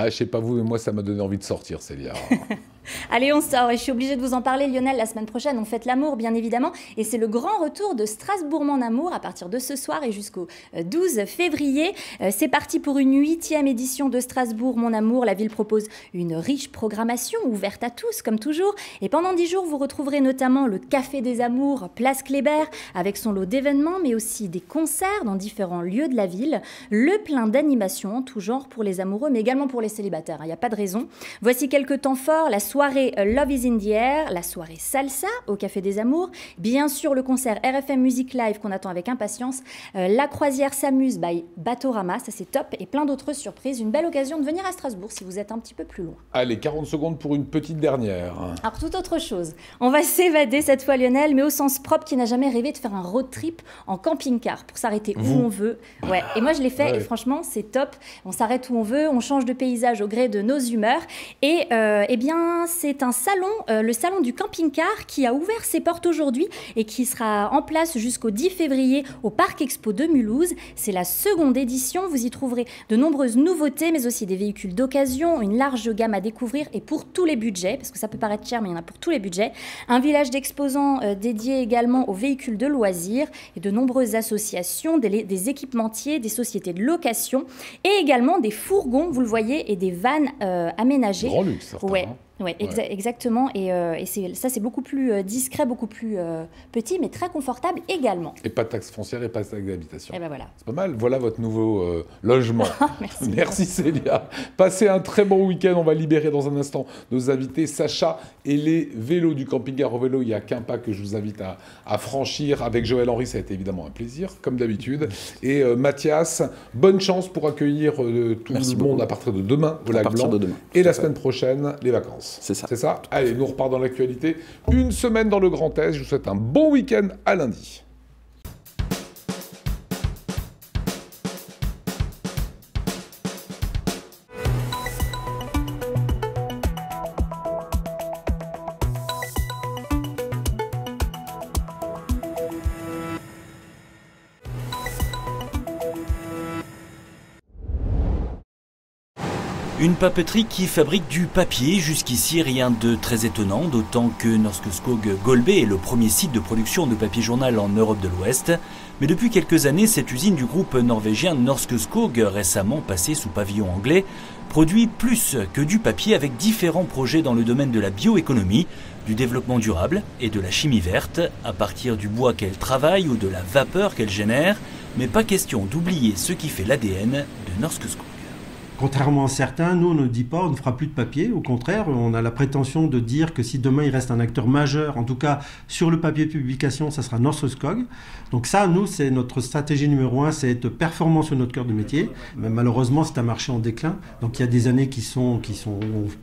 Ah, je sais pas vous, mais moi, ça m'a donné envie de sortir, Célia. Allez, on sort. Et je suis obligée de vous en parler, Lionel. La semaine prochaine, on fête l'amour, bien évidemment. Et c'est le grand retour de Strasbourg Mon Amour à partir de ce soir et jusqu'au 12 février. C'est parti pour une 8e édition de Strasbourg Mon Amour. La ville propose une riche programmation ouverte à tous, comme toujours. Et pendant 10 jours, vous retrouverez notamment le Café des Amours, Place Kléber, avec son lot d'événements, mais aussi des concerts dans différents lieux de la ville. Le plein d'animations en tout genre pour les amoureux, mais également pour les célibataires. Il n'y a pas de raison. Voici quelques temps forts. La soirée Love is in the Air, la soirée Salsa au Café des Amours, bien sûr le concert RFM Music Live qu'on attend avec impatience, la croisière s'amuse by Batorama, ça c'est top, et plein d'autres surprises. Une belle occasion de venir à Strasbourg si vous êtes un petit peu plus loin. Allez, 40 secondes pour une petite dernière. Alors, toute autre chose. On va s'évader cette fois, Lionel, mais au sens propre, qui n'a jamais rêvé de faire un road trip en camping-car pour s'arrêter où on veut. Ouais. Et moi, je l'ai fait et franchement, c'est top. On s'arrête où on veut, on change de paysage au gré de nos humeurs. Et eh bien, c'est c'est un salon, le salon du camping-car, qui a ouvert ses portes aujourd'hui et qui sera en place jusqu'au 10 février au Parc Expo de Mulhouse. C'est la seconde édition. Vous y trouverez de nombreuses nouveautés, mais aussi des véhicules d'occasion, une large gamme à découvrir et pour tous les budgets, parce que ça peut paraître cher, mais il y en a pour tous les budgets. Un village d'exposants dédié également aux véhicules de loisirs et de nombreuses associations, des équipementiers, des sociétés de location et également des fourgons, vous le voyez, et des vannes aménagées. Grand luxe, certains, ouais. hein. Ouais, exactement. Et c'est beaucoup plus discret, beaucoup plus petit, mais très confortable également. Et pas de taxe foncière et pas de taxe d'habitation. Et ben voilà. C'est pas mal. Voilà votre nouveau logement. Merci. Merci Célia. Passez un très bon week-end. On va libérer dans un instant nos invités Sacha et les vélos du camping-car au vélo. Il n'y a qu'un pas que je vous invite à franchir. Avec Joël Henry, ça a été évidemment un plaisir, comme d'habitude. Et Mathias, bonne chance pour accueillir tout le monde à partir de demain au Lac Blanc. Et la semaine prochaine, les vacances. C'est ça. C'est ça. Allez, nous on repart dans l'actualité. Une semaine dans le Grand Est. Je vous souhaite un bon week-end à lundi. Une papeterie qui fabrique du papier, jusqu'ici rien de très étonnant, d'autant que Norske Skog Golbey est le premier site de production de papier journal en Europe de l'Ouest. Mais depuis quelques années, cette usine du groupe norvégien Norske Skog, récemment passée sous pavillon anglais, produit plus que du papier avec différents projets dans le domaine de la bioéconomie, du développement durable et de la chimie verte, à partir du bois qu'elle travaille ou de la vapeur qu'elle génère, mais pas question d'oublier ce qui fait l'ADN de Norske Skog. Contrairement à certains, nous on ne dit pas on ne fera plus de papier. Au contraire, on a la prétention de dire que si demain il reste un acteur majeur, en tout cas sur le papier de publication, ça sera Norske Skog. Donc ça, nous, c'est notre stratégie numéro 1, c'est être performant sur notre cœur de métier. Mais malheureusement, c'est un marché en déclin. Donc il y a des années on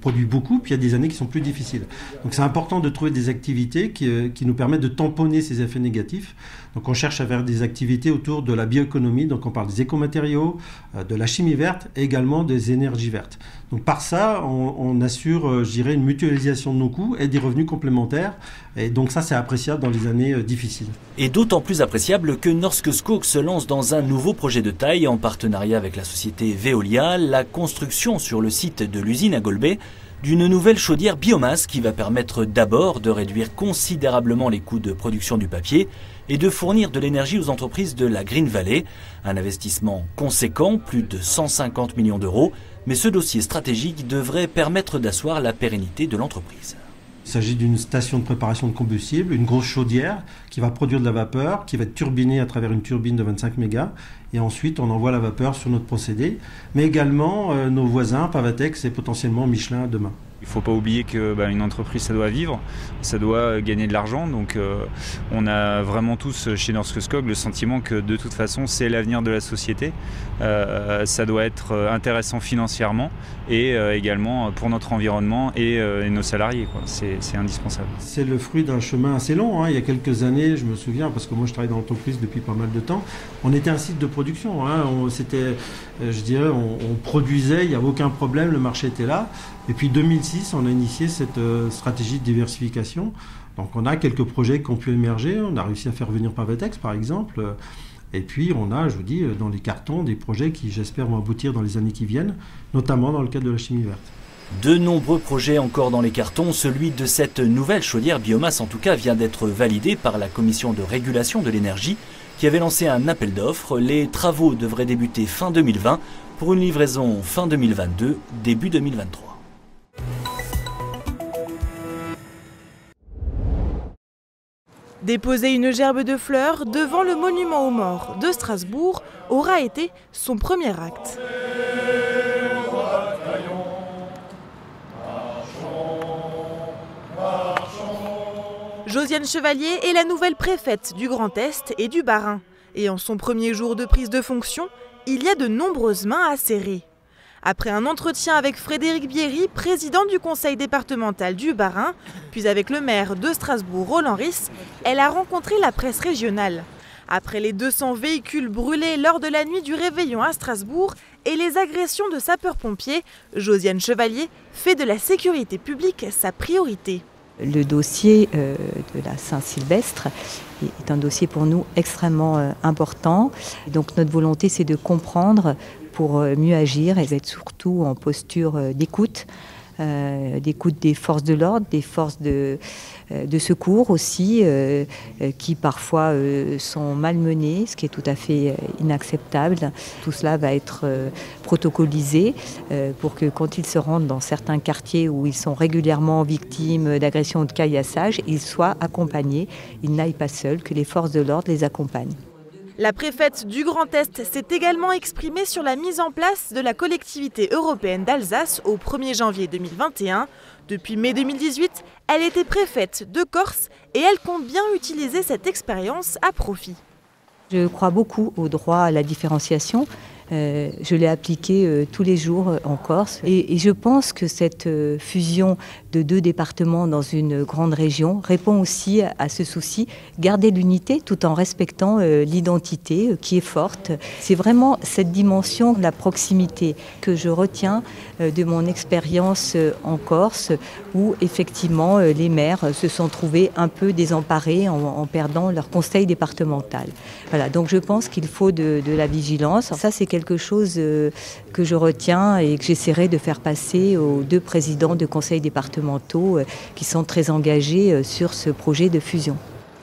produit beaucoup, puis il y a des années qui sont plus difficiles. Donc c'est important de trouver des activités qui nous permettent de tamponner ces effets négatifs. Donc on cherche à faire des activités autour de la bioéconomie, donc on parle des écomatériaux, de la chimie verte et également des énergies vertes. Donc par ça, on assure, je dirais, une mutualisation de nos coûts et des revenus complémentaires. Et donc ça, c'est appréciable dans les années difficiles. Et d'autant plus appréciable que Norske Skog se lance dans un nouveau projet de taille en partenariat avec la société Veolia, la construction sur le site de l'usine à Golbey d'une nouvelle chaudière biomasse qui va permettre d'abord de réduire considérablement les coûts de production du papier et de fournir de l'énergie aux entreprises de la Green Valley. Un investissement conséquent, plus de 150 millions d'euros, mais ce dossier stratégique devrait permettre d'asseoir la pérennité de l'entreprise. Il s'agit d'une station de préparation de combustible, une grosse chaudière qui va produire de la vapeur, qui va être turbinée à travers une turbine de 25 mégas. Et ensuite, on envoie la vapeur sur notre procédé. Mais également, nos voisins, Pavatex et potentiellement Michelin demain. Il ne faut pas oublier qu'une entreprise, ça doit vivre, ça doit gagner de l'argent. Donc on a vraiment tous chez Norske Skog le sentiment que de toute façon, c'est l'avenir de la société. Ça doit être intéressant financièrement et également pour notre environnement et nos salariés. C'est indispensable. C'est le fruit d'un chemin assez long. Il y a quelques années, je me souviens, parce que moi je travaille dans l'entreprise depuis pas mal de temps, on était un site de production. On produisait, il n'y avait aucun problème, le marché était là. Et puis 2006, on a initié cette stratégie de diversification. Donc on a quelques projets qui ont pu émerger. On a réussi à faire venir Pavatex, par exemple. Et puis on a, je vous dis, dans les cartons, des projets qui, j'espère, vont aboutir dans les années qui viennent, notamment dans le cadre de la chimie verte. De nombreux projets encore dans les cartons. Celui de cette nouvelle chaudière biomasse, en tout cas, vient d'être validé par la Commission de régulation de l'énergie, qui avait lancé un appel d'offres. Les travaux devraient débuter fin 2020 pour une livraison fin 2022, début 2023. Déposer une gerbe de fleurs devant le monument aux morts de Strasbourg aura été son premier acte. Josiane Chevalier est la nouvelle préfète du Grand Est et du Bas-Rhin. Et en son premier jour de prise de fonction, il y a de nombreuses mains à serrer. Après un entretien avec Frédéric Bierry, président du conseil départemental du Bas-Rhin, puis avec le maire de Strasbourg, Roland Ries, elle a rencontré la presse régionale. Après les 200 véhicules brûlés lors de la nuit du réveillon à Strasbourg et les agressions de sapeurs-pompiers, Josiane Chevalier fait de la sécurité publique sa priorité. Le dossier de la Saint-Sylvestre est un dossier pour nous extrêmement important. Donc notre volonté, c'est de comprendre pour mieux agir et d'être surtout en posture d'écoute des forces de l'ordre, des forces de secours aussi, qui parfois sont malmenées, ce qui est tout à fait inacceptable. Tout cela va être protocolisé pour que quand ils se rendent dans certains quartiers où ils sont régulièrement victimes d'agressions ou de caillassage, ils soient accompagnés, ils n'aillent pas seuls, que les forces de l'ordre les accompagnent. La préfète du Grand Est s'est également exprimée sur la mise en place de la collectivité européenne d'Alsace au 1er janvier 2021. Depuis mai 2018, elle était préfète de Corse et elle compte bien utiliser cette expérience à profit. Je crois beaucoup au droit à la différenciation. Je l'ai appliqué tous les jours en Corse et je pense que cette fusion de 2 départements dans une grande région répond aussi à ce souci, garder l'unité tout en respectant l'identité qui est forte. C'est vraiment cette dimension de la proximité que je retiens de mon expérience en Corse où effectivement les maires se sont trouvés un peu désemparés en perdant leur conseil départemental. Voilà, donc je pense qu'il faut de la vigilance. Ça, c'est quelque chose que je retiens et que j'essaierai de faire passer aux 2 présidents de conseils départementaux qui sont très engagés sur ce projet de fusion.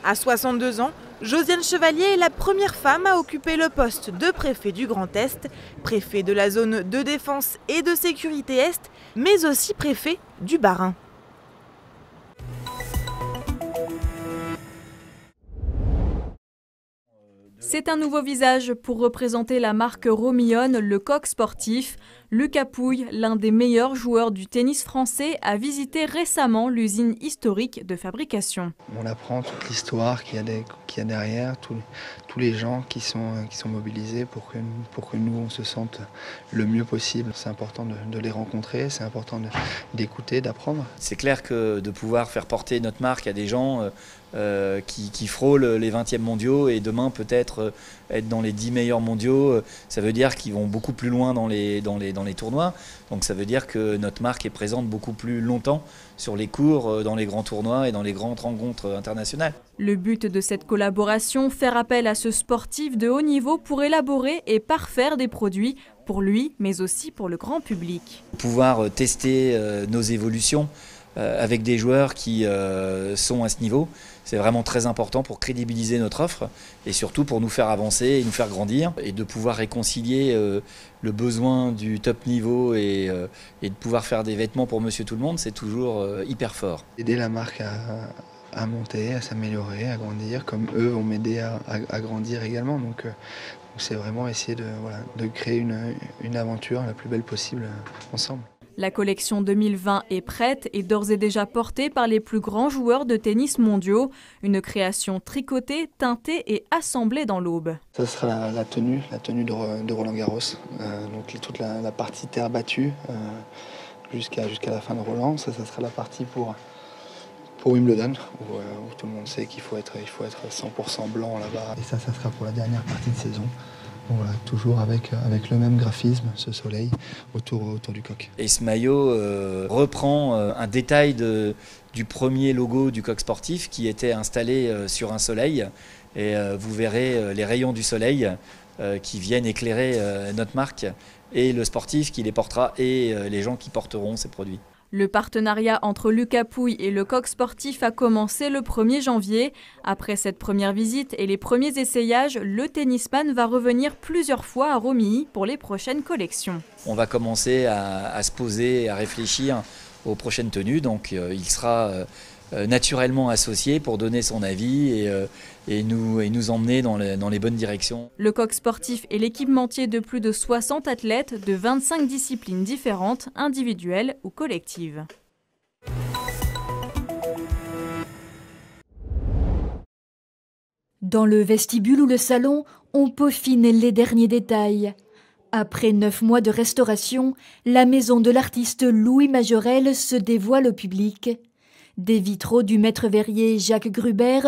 À 62 ans, Josiane Chevalier est la première femme à occuper le poste de préfet du Grand Est, préfet de la zone de défense et de sécurité Est, mais aussi préfet du Bas-Rhin. C'est un nouveau visage pour représenter la marque Romillon, le coq sportif. Lucas Pouille, l'un des meilleurs joueurs du tennis français, a visité récemment l'usine historique de fabrication. On apprend toute l'histoire qu'il y a derrière, tous les gens qui sont mobilisés pour que nous on se sente le mieux possible. C'est important de les rencontrer, c'est important d'écouter, d'apprendre. C'est clair que de pouvoir faire porter notre marque à des gens qui frôlent les 20e mondiaux et demain peut-être être dans les 10 meilleurs mondiaux, ça veut dire qu'ils vont beaucoup plus loin dans les tournois. Donc ça veut dire que notre marque est présente beaucoup plus longtemps sur les cours, dans les grands tournois et dans les grandes rencontres internationales. Le but de cette collaboration, faire appel à ce sportif de haut niveau pour élaborer et parfaire des produits pour lui, mais aussi pour le grand public. Pouvoir tester nos évolutions avec des joueurs qui sont à ce niveau, c'est vraiment très important pour crédibiliser notre offre et surtout pour nous faire avancer et nous faire grandir et de pouvoir réconcilier le besoin du top niveau et de pouvoir faire des vêtements pour monsieur tout le monde, c'est toujours hyper fort. Aider la marque à monter, à s'améliorer, à grandir, comme eux vont m'aider à grandir également. Donc c'est vraiment essayer de créer une aventure la plus belle possible ensemble. La collection 2020 est prête et d'ores et déjà portée par les plus grands joueurs de tennis mondiaux. Une création tricotée, teintée et assemblée dans l'aube. Ça sera la tenue de Roland Garros. Donc toute la partie terre battue jusqu'à la fin de Roland. Ça sera la partie pour Wimbledon, où tout le monde sait qu'il faut être 100% blanc là-bas. Et ça sera pour la dernière partie de saison. Bon, voilà, toujours avec le même graphisme, ce soleil autour du coq. Et ce maillot reprend un détail du premier logo du coq sportif qui était installé sur un soleil. Et vous verrez les rayons du soleil qui viennent éclairer notre marque et le sportif qui les portera et les gens qui porteront ces produits. Le partenariat entre Lucas Pouille et le coq sportif a commencé le 1er janvier. Après cette première visite et les premiers essayages, le tennisman va revenir plusieurs fois à Romilly pour les prochaines collections. On va commencer à se poser, à réfléchir aux prochaines tenues. Donc il sera naturellement associé pour donner son avis et nous emmener dans les bonnes directions. Le coq sportif est l'équipementier de plus de 60 athlètes de 25 disciplines différentes, individuelles ou collectives. Dans le vestibule ou le salon, on peaufine les derniers détails. Après 9 mois de restauration, la maison de l'artiste Louis Majorel se dévoile au public. Des vitraux du maître verrier Jacques Gruber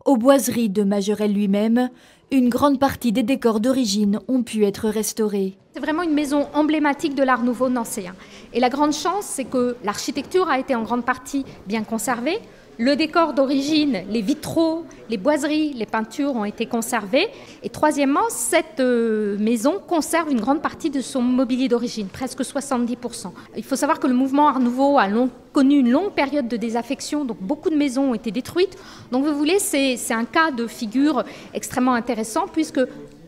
aux boiseries de Majorelle lui-même, une grande partie des décors d'origine ont pu être restaurés. C'est vraiment une maison emblématique de l'art nouveau nancéen. Et la grande chance, c'est que l'architecture a été en grande partie bien conservée. Le décor d'origine, les vitraux, les boiseries, les peintures ont été conservés. Et troisièmement, cette maison conserve une grande partie de son mobilier d'origine, presque 70%. Il faut savoir que le mouvement Art Nouveau a connu une longue période de désaffection, donc beaucoup de maisons ont été détruites. Donc vous voulez, c'est un cas de figure extrêmement intéressant puisque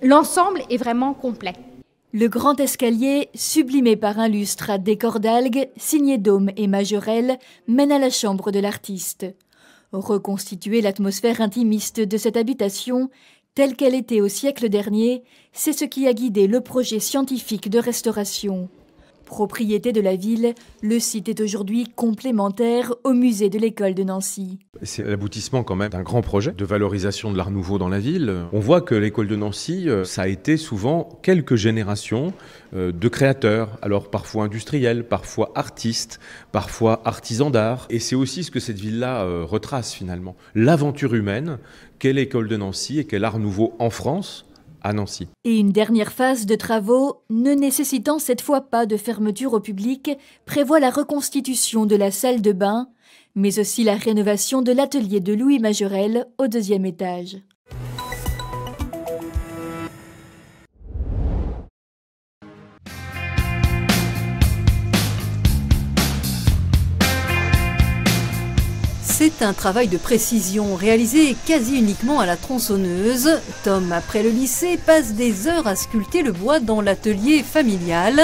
l'ensemble est vraiment complet. Le grand escalier, sublimé par un lustre à décor d'algues, signé Dôme et Majorelle, mène à la chambre de l'artiste. Reconstituer l'atmosphère intimiste de cette habitation, telle qu'elle était au siècle dernier, c'est ce qui a guidé le projet scientifique de restauration. Propriété de la ville, le site est aujourd'hui complémentaire au musée de l'école de Nancy. C'est l'aboutissement quand même d'un grand projet de valorisation de l'art nouveau dans la ville. On voit que l'école de Nancy, ça a été souvent quelques générations de créateurs, alors parfois industriels, parfois artistes, parfois artisans d'art. Et c'est aussi ce que cette ville-là retrace finalement. L'aventure humaine qu'est l'école de Nancy et qu'est l'art nouveau en France, à Nancy. Et une dernière phase de travaux, ne nécessitant cette fois pas de fermeture au public, prévoit la reconstitution de la salle de bain, mais aussi la rénovation de l'atelier de Louis Majorelle au 2e étage. C'est un travail de précision réalisé quasi uniquement à la tronçonneuse. Tom, après le lycée, passe des heures à sculpter le bois dans l'atelier familial.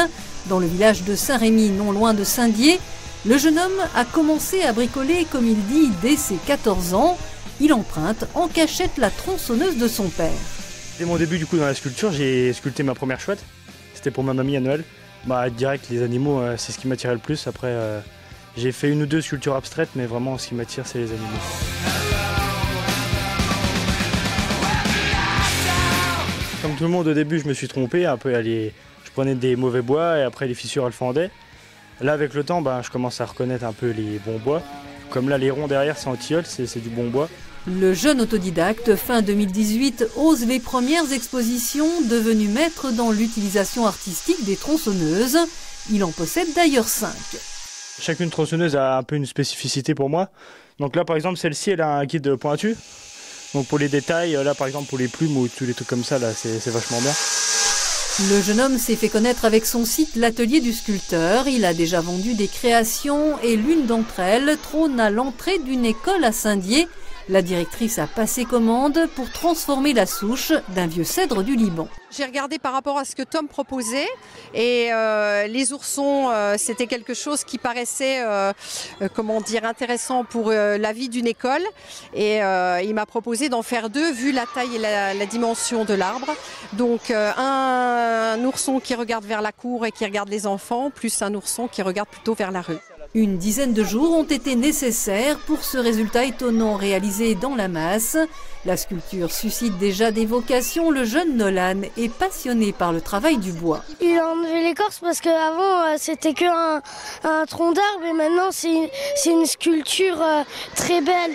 Dans le village de Saint-Rémy, non loin de Saint-Dié, le jeune homme a commencé à bricoler, comme il dit, dès ses 14 ans. Il emprunte en cachette la tronçonneuse de son père. Dès mon début du coup dans la sculpture, j'ai sculpté ma première chouette. C'était pour ma mamie à Noël. Direct, les animaux, c'est ce qui m'attirait le plus. Après, j'ai fait 1 ou 2 sculptures abstraites, mais vraiment ce qui m'attire, c'est les animaux. Comme tout le monde au début, je me suis trompé. Un peu, je prenais des mauvais bois et après les fissures elles fendaient. Là avec le temps, je commence à reconnaître un peu les bons bois. Comme là les ronds derrière c'est en tilleul, c'est du bon bois. Le jeune autodidacte, fin 2018, ose les premières expositions, devenu maître dans l'utilisation artistique des tronçonneuses. Il en possède d'ailleurs 5. Chacune tronçonneuse a un peu une spécificité pour moi. Donc là par exemple celle-ci elle a un guide pointu. Donc pour les détails, là par exemple pour les plumes ou tous les trucs comme ça, là c'est vachement bien. Le jeune homme s'est fait connaître avec son site L'Atelier du Sculpteur. Il a déjà vendu des créations et l'une d'entre elles trône à l'entrée d'une école à Saint-Dié. La directrice a passé commande pour transformer la souche d'un vieux cèdre du Liban. J'ai regardé par rapport à ce que Tom proposait et les oursons, c'était quelque chose qui paraissait intéressant pour la vie d'une école. Et il m'a proposé d'en faire 2 vu la taille et la dimension de l'arbre. Donc un ourson qui regarde vers la cour et qui regarde les enfants, plus un ourson qui regarde plutôt vers la rue. Une dizaine de jours ont été nécessaires pour ce résultat étonnant réalisé dans la masse. La sculpture suscite déjà des vocations. Le jeune Nolan est passionné par le travail du bois. Il a enlevé l'écorce parce qu'avant c'était qu'un tronc d'arbre et maintenant c'est une sculpture très belle.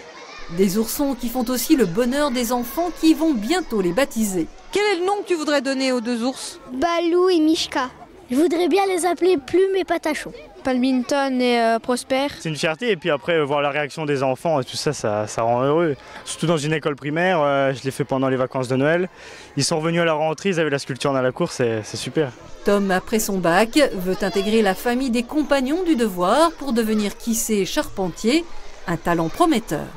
Des oursons qui font aussi le bonheur des enfants qui vont bientôt les baptiser. Quel est le nom que tu voudrais donner aux 2 ours? Balou et Mishka. Je voudrais bien les appeler Plume et Patachon. Palminton et Prosper. C'est une fierté et puis après voir la réaction des enfants et tout ça, ça rend heureux. Surtout dans une école primaire, je l'ai fait pendant les vacances de Noël. Ils sont revenus à la rentrée, ils avaient la sculpture dans la cour, c'est super. Tom, après son bac, veut intégrer la famille des compagnons du devoir pour devenir qui sait charpentier, un talent prometteur.